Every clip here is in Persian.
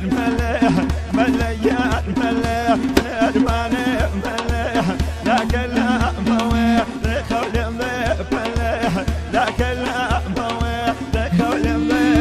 مليح مليان مليح الأرماني مليح لكن لا مويه لخول مليح لكن لا مويه لخول مليح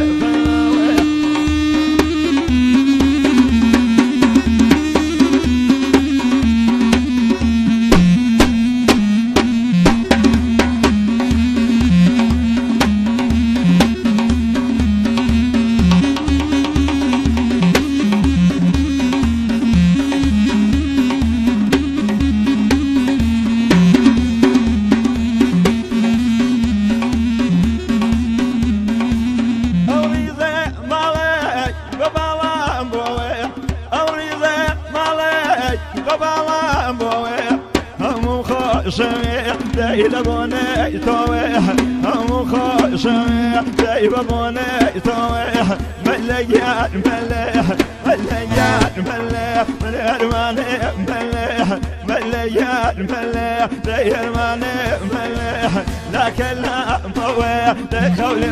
شميع دايب بوني تويح أمو شميع دايب بوني تويح مليان مليح مليان مليح من أرماني مليح مليان مليح دايب بوني مليح لكن لا مويه لخول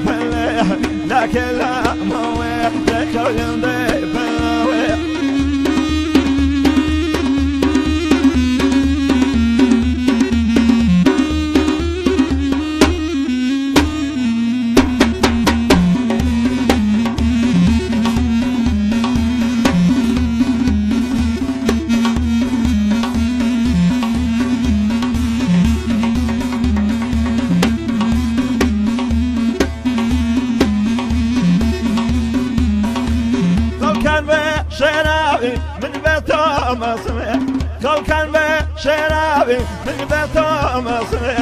مليح لكن لا مويه لخول مليح شرابي من بيته مصمع لو كان بشرابي من بيته مصمع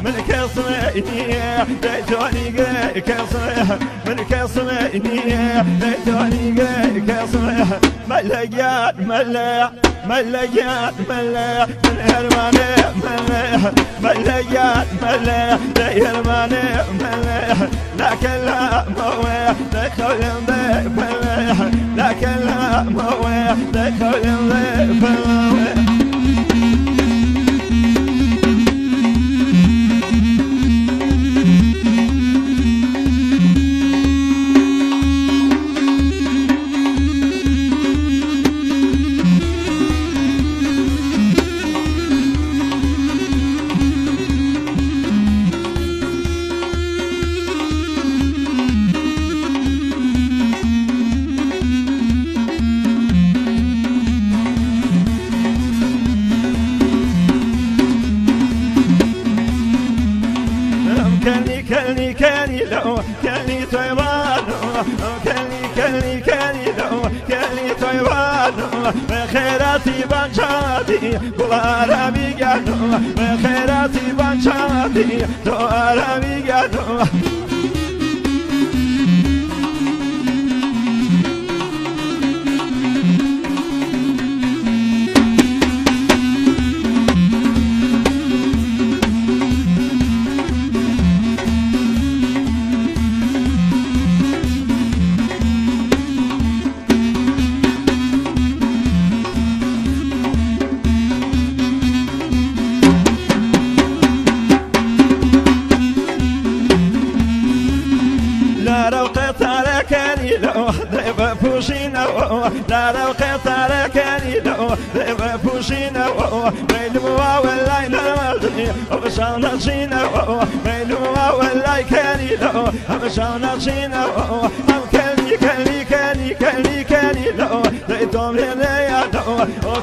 من كصمعيني ديتوني كصمع من كصمعيني ديتوني كصمع مليان مليح مليان مليح من هرماني مليح مليان مليح ديرماني مليح لكن لا مويه دخل مليح لكن لا مويه دخل مليح كاني لو كاني طيبان كاني لو كاني طيبان بخيراتي بنشادي بولا بيجانو بخيراتي بنشادي دولا بيجانو لو ذيب بوشينا لا لو قطع كاني لو ذيب بوشينا بينما ولا ينادي وبشان شينا بينما ولا كاني لو وبشان شينا كاني لو ذيتم ليا لو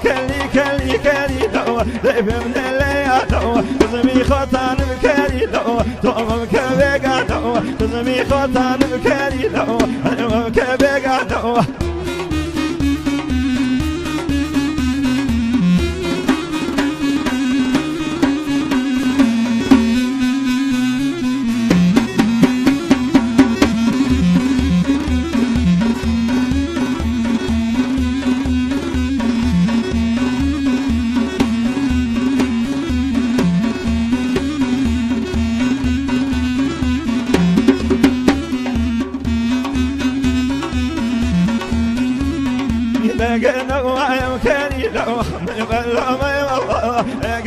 كاني لو ذيب من ليا لو زمي خطان بكاني لو توم كبيغا لو زمي خطان بكاني لو كبيغا قلنا وعيب كاني لو يبلغ ما يوضع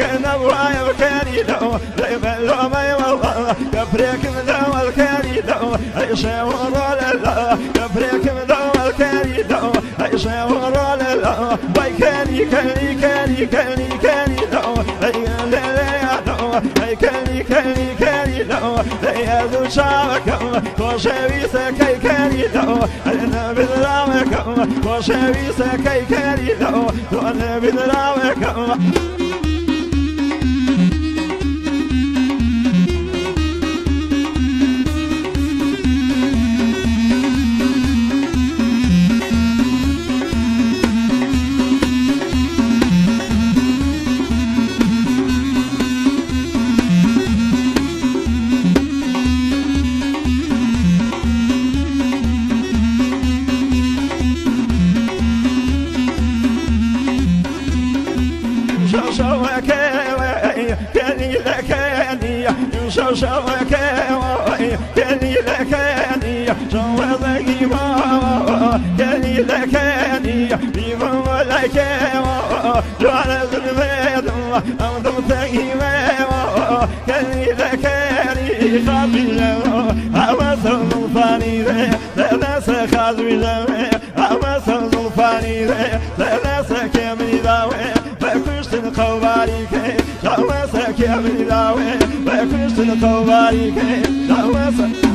قلنا وعيب كاني لو يبلغ ما يوضع كبريك من دول كاني لو يشاور ولا لا كبريك من دول كاني لو عيشة ورا لو باي كاني كاني كاني كاني كاني لو لا لا لو باي كاني كاني كاني لو لا ذو شابك وشوي سكاي كاني لو أنا بدرامك وشوي سكاي كاني لو أنا بدرامك كاني لكاني شو شو كاني لكاني شو ذي ما كاني لكاني بما لك وانا ذنبت أمضم ثقيمة كاني لكاني خاطي أما سلطاني لا سخاذ بجمع أما سلطاني لا سكمني ذاوي بكشتن قواريك شواسك يا بني داوي بكشتن قواريك شواسك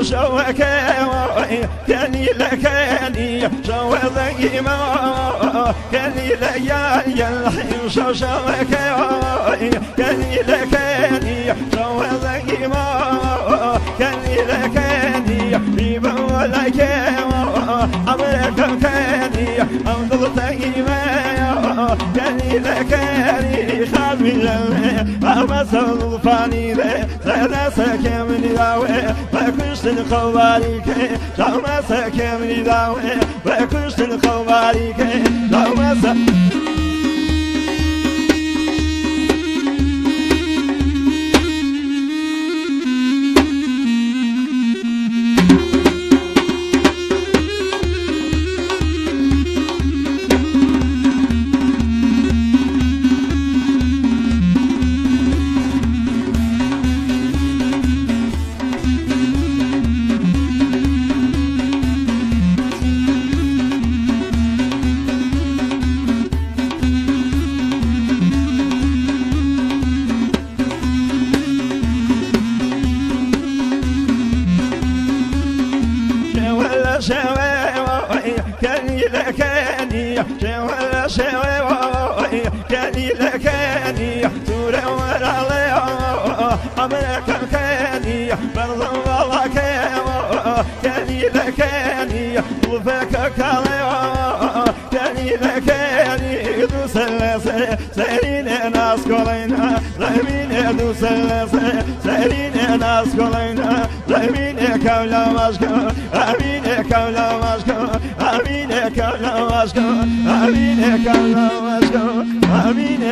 شو كاني لكاني شو ذي ما كاني ليالي الحين شو كاني لكاني شو ذي ما كاني لكاني بما لك أمرك كاني أمضل تقيمة كاني لكاني خابي أما سلطاني لا سكمني داوي بكشتن قواريك لو ما سكمني داوي بكشتن قواريك لو ما كاني لكاني شولا شوي كاني لكاني تورا ورا أمرك كاني برضو والله كاني لكاني وفاك كاني لكاني ذو سلسة سيرين ناس كلنا رمين ذو سلسة سيرين ناس كلنا رمين كولا مشكو أمين كولا مشكو أمين كولا مشكو أمين كولا مشكو أمين